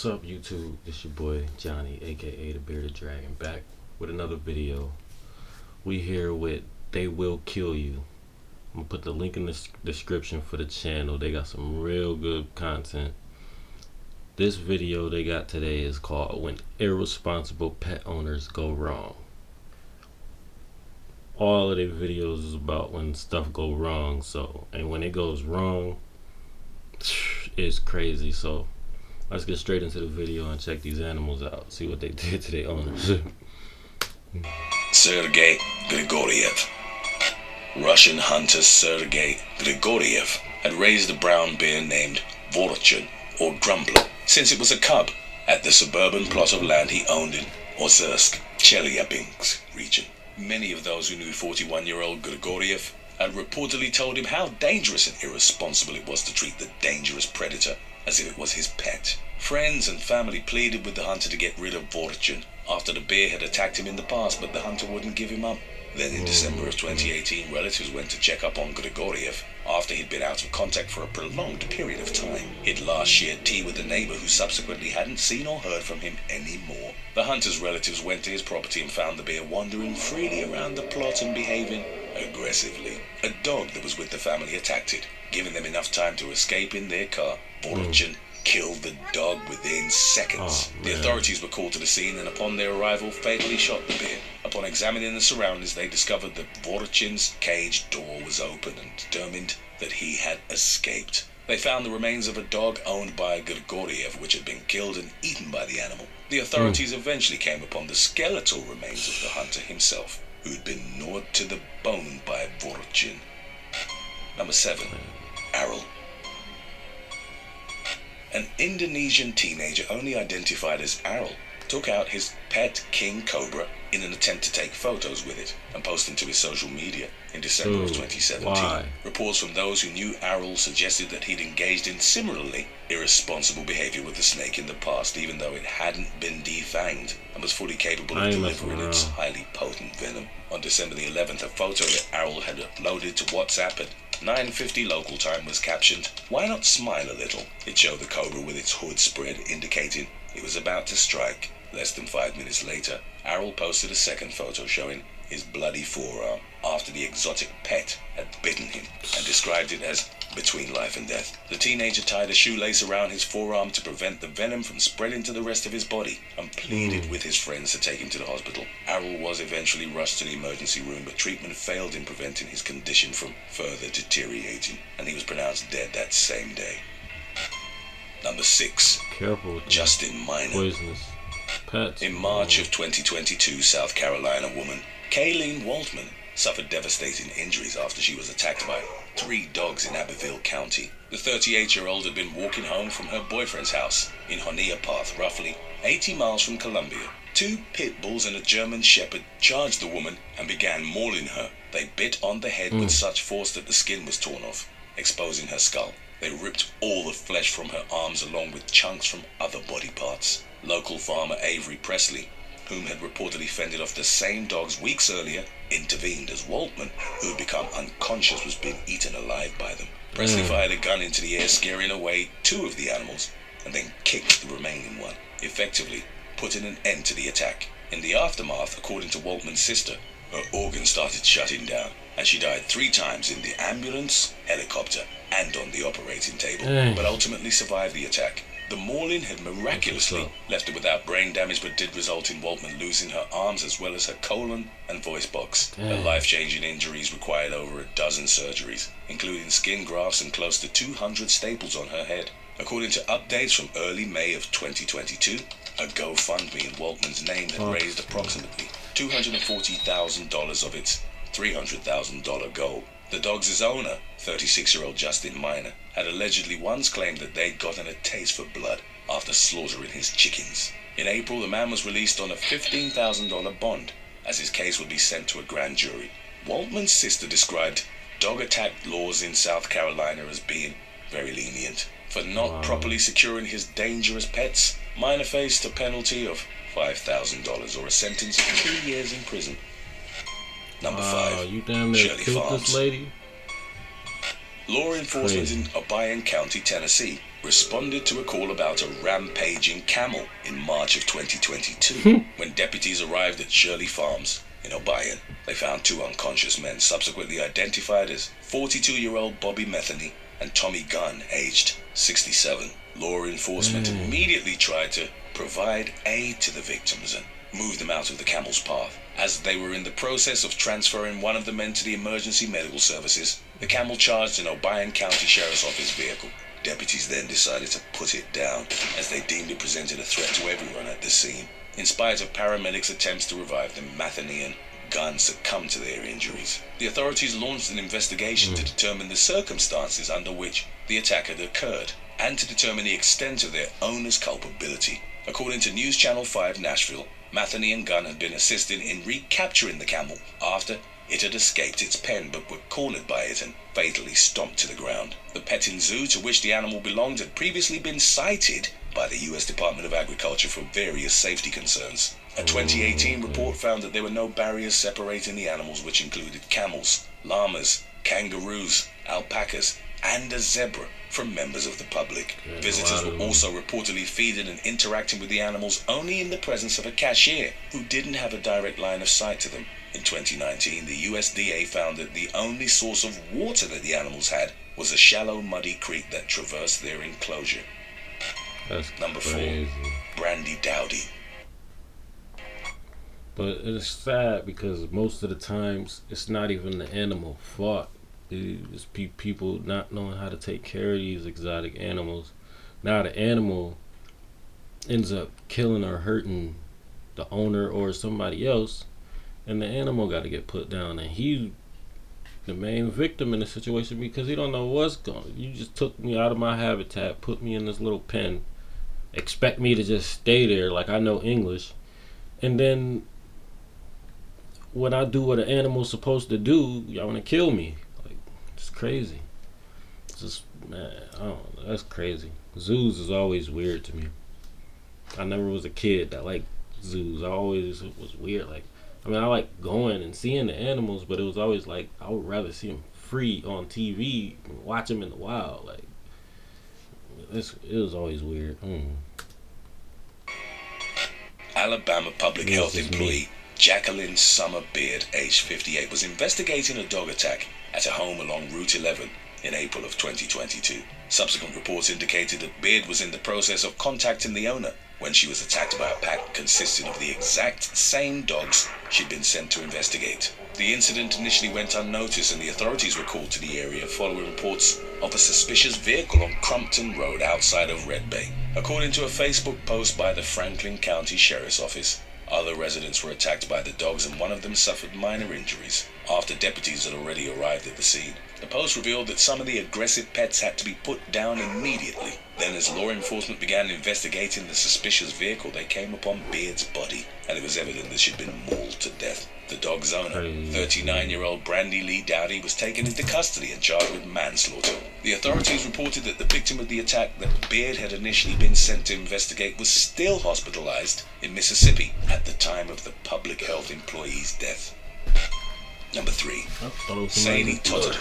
What's up, YouTube? This your boy Johnny, aka the Bearded Dragon, back with another video. We here with They Will Kill You. I'm gonna put the link in the description for the channel. They got some real good content. This video they got today is called When Irresponsible Pet Owners Go Wrong. All of their videos is about when stuff go wrong, and when it goes wrong, it's crazy. So let's get straight into the video and check these animals out, see what they did to their owners. Sergei Grigoriev. Russian hunter Sergei Grigoriev had raised a brown bear named Vorochin, or Grumbler, since it was a cub at the suburban plot of land he owned in Ozersk, Chelyabinsk region. Many of those who knew 41-year-old Grigoriev had reportedly told him how dangerous and irresponsible it was to treat the dangerous predator as if it was his pet. Friends and family pleaded with the hunter to get rid of Vorochin after the bear had attacked him in the past, but the hunter wouldn't give him up. Then in December of 2018, relatives went to check up on Grigoriev after he'd been out of contact for a prolonged period of time. He'd last shared tea with a neighbor who subsequently hadn't seen or heard from him anymore. The hunter's relatives went to his property and found the bear wandering freely around the plot and behaving aggressively. A dog that was with the family attacked it, giving them enough time to escape in their car. Vorochin killed the dog within seconds. The authorities were called to the scene and upon their arrival fatally shot the bear. Upon examining the surroundings, they discovered that Vorochin's cage door was open and determined that he had escaped. They found the remains of a dog owned by Grigoriev, which had been killed and eaten by the animal. The authorities eventually came upon the skeletal remains of the hunter himself, who'd been gnawed to the bone by Vorochin. Number 7. Arul. An Indonesian teenager, only identified as Arul, took out his pet king cobra in an attempt to take photos with it and post them to his social media in December of 2017. Why? Reports from those who knew Arul suggested that he'd engaged in similarly irresponsible behavior with the snake in the past, even though it hadn't been defanged and was fully capable of delivering its highly potent venom. On December the 11th, a photo that Arul had uploaded to WhatsApp at 9:50 local time was captioned, "Why not smile a little?" It showed the cobra with its hood spread, indicating it was about to strike. Less than 5 minutes later, Arul posted a second photo showing his bloody forearm after the exotic pet had bitten him and described it as between life and death. The teenager tied a shoelace around his forearm to prevent the venom from spreading to the rest of his body and pleaded with his friends to take him to the hospital. Arul was eventually rushed to the emergency room, but treatment failed in preventing his condition from further deteriorating, and he was pronounced dead that same day. Number 6. Careful with Justin Minor. poisonous pets. In March of 2022, South Carolina woman Kayleen Waltman suffered devastating injuries after she was attacked by 3 dogs in Abbeville County. The 38-year-old had been walking home from her boyfriend's house in Honea Path, roughly 80 miles from Columbia. 2 pit bulls and a German shepherd charged the woman and began mauling her. They bit on the head with such force that the skin was torn off, exposing her skull. They ripped all the flesh from her arms along with chunks from other body parts. Local farmer Avery Presley, whom had reportedly fended off the same dogs weeks earlier, intervened as Waltman, who had become unconscious, was being eaten alive by them. Presley fired a gun into the air, scaring away 2 of the animals, and then kicked the remaining one, effectively putting an end to the attack. In the aftermath, according to Waltman's sister, her organs started shutting down, and she died 3 times in the ambulance, helicopter, and on the operating table, but ultimately survived the attack. The mauling had miraculously left her without brain damage, but did result in Waltman losing her arms as well as her colon and voice box. Her life-changing injuries required over a dozen surgeries, including skin grafts and close to 200 staples on her head. According to updates from early May of 2022, a GoFundMe in Waltman's name had raised approximately $240,000 of its $300,000 goal. The dog's owner, 36-year-old Justin Minor, had allegedly once claimed that they'd gotten a taste for blood after slaughtering his chickens. In April, the man was released on a $15,000 bond, as his case would be sent to a grand jury. Waltman's sister described dog attack laws in South Carolina as being very lenient. For not properly securing his dangerous pets, Minor faced a penalty of $5,000 or a sentence of 2 years in prison. Number 5. You damn near killed this lady? Law enforcement in Obion County, Tennessee, responded to a call about a rampaging camel in March of 2022. When deputies arrived at Shirley Farms in Obion, they found two unconscious men subsequently identified as 42-year-old Bobby Metheny and Tommy Gunn, aged 67. Law enforcement immediately tried to provide aid to the victims and move them out of the camel's path. As they were in the process of transferring one of the men to the emergency medical services, the camel charged an Obion County Sheriff's Office vehicle. Deputies then decided to put it down, as they deemed it presented a threat to everyone at the scene. In spite of paramedics' attempts to revive them, Metheny and Gunn succumbed to their injuries. The authorities launched an investigation to determine the circumstances under which the attack had occurred, and to determine the extent of their owner's culpability. According to News Channel 5 Nashville, Metheny and Gunn had been assisted in recapturing the camel after it had escaped its pen, but were cornered by it and fatally stomped to the ground. The petting zoo to which the animal belonged had previously been cited by the U.S. Department of Agriculture for various safety concerns. A 2018 report found that there were no barriers separating the animals, which included camels, llamas, kangaroos, alpacas, and a zebra, from members of the public. Visitors were also reportedly feeding and interacting with the animals only in the presence of a cashier who didn't have a direct line of sight to them. In 2019, the USDA found that the only source of water that the animals had was a shallow, muddy creek that traversed their enclosure. That's Number crazy. 4, Brandy Dowdy. But it's sad because most of the times it's not even the animal fault. It's people not knowing how to take care of these exotic animals. Now the animal ends up killing or hurting the owner or somebody else, and the animal got to get put down, and he the main victim in the situation because he don't know what's going. You just took me out of my habitat, put me in this little pen, expect me to just stay there like I know English, and then when I do what an animal's supposed to do, y'all want to kill me. Like, it's crazy. It's just, man, I don't know. That's crazy. Zoos is always weird to me. I never was a kid that liked zoos. I always was weird. Like, I mean, I like going and seeing the animals, but it was always like I would rather see them free on TV and watch them in the wild. Like, it was always weird. Alabama public health employee Jacqueline Summer Beard, aged 58, was investigating a dog attack at a home along Route 11 in April of 2022. Subsequent reports indicated that Beard was in the process of contacting the owner when she was attacked by a pack consisting of the exact same dogs she'd been sent to investigate. The incident initially went unnoticed, and the authorities were called to the area following reports of a suspicious vehicle on Crumpton Road outside of Red Bay. According to a Facebook post by the Franklin County Sheriff's Office, other residents were attacked by the dogs and one of them suffered minor injuries after deputies had already arrived at the scene. The post revealed that some of the aggressive pets had to be put down immediately. Then, as law enforcement began investigating the suspicious vehicle, they came upon Beard's body, and it was evident that she'd been mauled to death. The dog's owner, 39-year-old Brandy Lee Dowdy, was taken into custody and charged with manslaughter. The authorities reported that the victim of the attack that Beard had initially been sent to investigate was still hospitalized in Mississippi at the time of the public health employee's death. Number 3, Sadie Totter.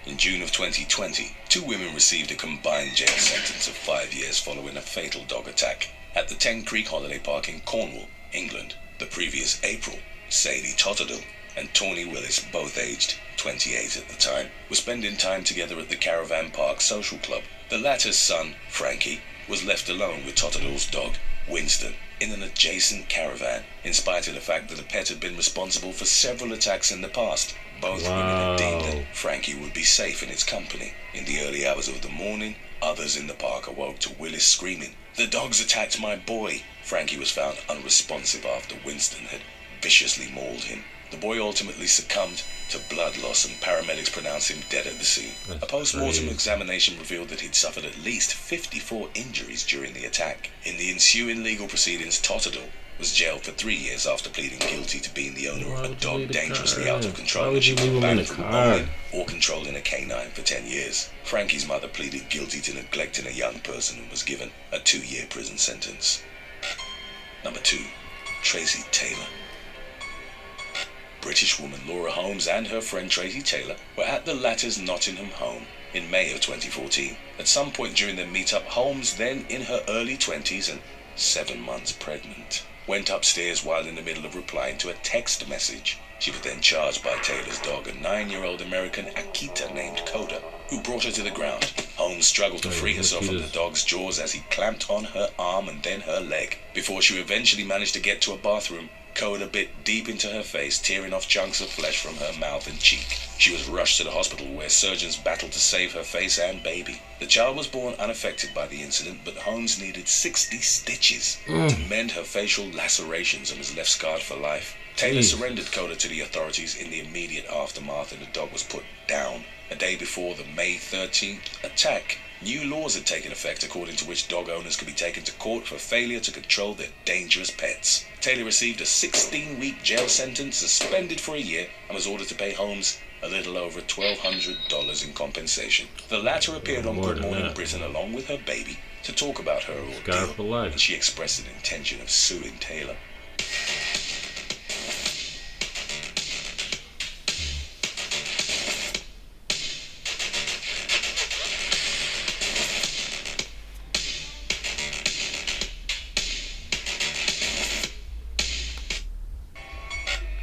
In June of 2020, 2 women received a combined jail sentence of 5 years following a fatal dog attack at the Ten Creek Holiday Park in Cornwall, England. The previous April, Sadie Totterdell and Tawny Willis, both aged 28 at the time, were spending time together at the Caravan Park Social Club. The latter's son, Frankie, was left alone with Totterdell's dog, Winston, in an adjacent caravan, in spite of the fact that the pet had been responsible for several attacks in the past. Both women had deemed that Frankie would be safe in its company. In the early hours of the morning, others in the park awoke to Willis screaming, "The dogs attacked my boy!" Frankie was found unresponsive after Winston had viciously mauled him. The boy ultimately succumbed to blood loss, and paramedics pronounced him dead at the scene. A post-mortem examination revealed that he'd suffered at least 54 injuries during the attack. In the ensuing legal proceedings, Totterdell was jailed for 3 years after pleading guilty to being the owner of a dog dangerously out of control, and she was banned from owning or controlling a canine for 10 years. Frankie's mother pleaded guilty to neglecting a young person and was given a 2-year prison sentence. Number 2, Tracy Taylor. British woman Laura Holmes and her friend Tracy Taylor were at the latter's Nottingham home In May of 2014, at some point during their meetup, Holmes, then in her early 20s and 7 months pregnant, went upstairs while in the middle of replying to a text message. She was then charged by Taylor's dog, a 9-year-old American Akita named Coda, who brought her to the ground. Holmes struggled to free herself from the dog's jaws as he clamped on her arm and then her leg. Before she eventually managed to get to a bathroom, Coda bit deep into her face, tearing off chunks of flesh from her mouth and cheek. She was rushed to the hospital where surgeons battled to save her face and baby. The child was born unaffected by the incident, but Holmes needed 60 stitches to mend her facial lacerations and was left scarred for life. Taylor surrendered Coda to the authorities in the immediate aftermath, and the dog was put down. A day before the May 13th attack, new laws had taken effect according to which dog owners could be taken to court for failure to control their dangerous pets. Taylor received a 16-week jail sentence, suspended for a year, and was ordered to pay Holmes a little over $1,200 in compensation. The latter appeared on Good Morning Britain along with her baby to talk about her ordeal, and she expressed an intention of suing Taylor.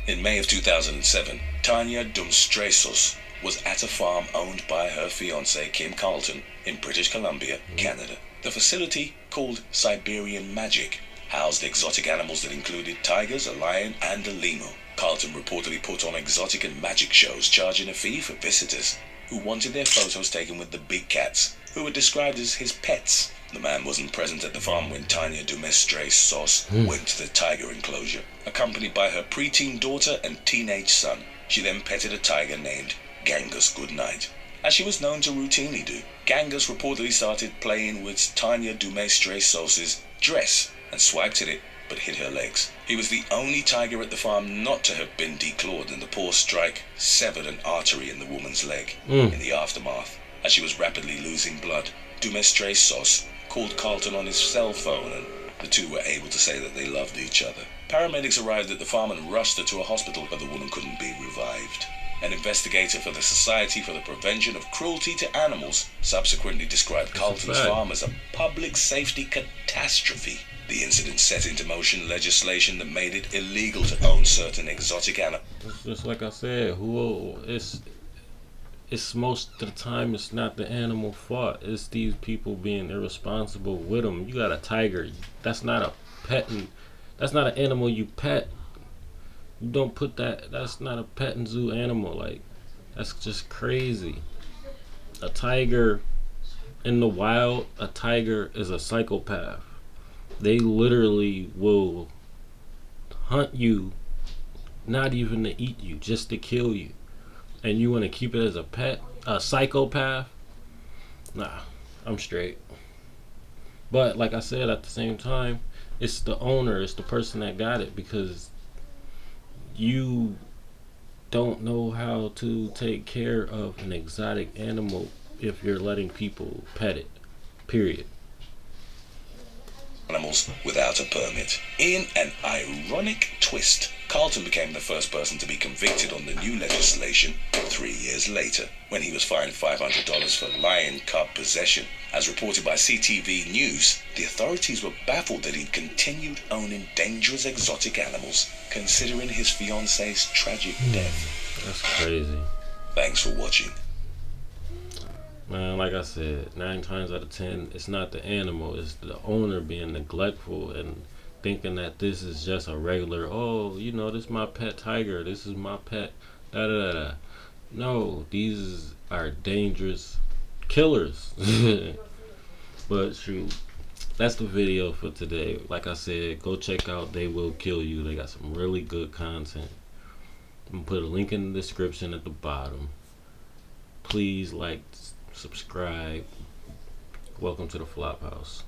In May of 2007, Tanya Dumstresos was at a farm owned by her fiancé Kim Carlton in British Columbia, Canada. The facility, called Siberian Magic, housed exotic animals that included tigers, a lion, and a lemur. Carlton reportedly put on exotic and magic shows, charging a fee for visitors who wanted their photos taken with the big cats, who were described as his pets. The man wasn't present at the farm when Tanya Dumstresos went to the tiger enclosure, accompanied by her preteen daughter and teenage son. She then petted a tiger named Genghis goodnight, as she was known to routinely do. Genghis reportedly started playing with Tanya Dumstresos' dress and swiped at it, but hit her legs. He was the only tiger at the farm not to have been declawed, and the poor strike severed an artery in the woman's leg. In the aftermath, as she was rapidly losing blood, Dumstresos called Carlton on his cell phone, and the two were able to say that they loved each other. Paramedics arrived at the farm and rushed her to a hospital, but the woman couldn't be revived. An investigator for the Society for the Prevention of Cruelty to Animals subsequently described Carlton's farm as a public safety catastrophe. The incident set into motion legislation that made it illegal to own certain exotic animals. Just like I said, it's most of the time it's not the animal fault. It's these people being irresponsible with them. You got a tiger. That's not a petting. That's not an animal you pet. You don't put that. That's not a petting zoo animal. Like, that's just crazy. A tiger in the wild. A tiger is a psychopath. They literally will hunt you, not even to eat you, just to kill you. And you want to keep it as a pet? A psychopath? Nah, I'm straight. But like I said, at the same time, it's the owner, it's the person that got it, because you don't know how to take care of an exotic animal if you're letting people pet it. Period. Animals without a permit. In an ironic twist, Carlton became the first person to be convicted on the new legislation 3 years later, when he was fined $500 for lion cub possession. As reported by CTV News, the authorities were baffled that he'd continued owning dangerous exotic animals, considering his fiancée's tragic death. That's crazy. Thanks for watching. Man, like I said, 9 times out of 10, it's not the animal, it's the owner being neglectful and thinking that this is just a regular, oh, you know, this is my pet tiger, this is my pet, da da da da. No, these are dangerous killers. But shoot, that's the video for today. Like I said, go check out They Will Kill You. They got some really good content. I'm gonna put a link in the description at the bottom. Please like, subscribe. Welcome to the Flop House.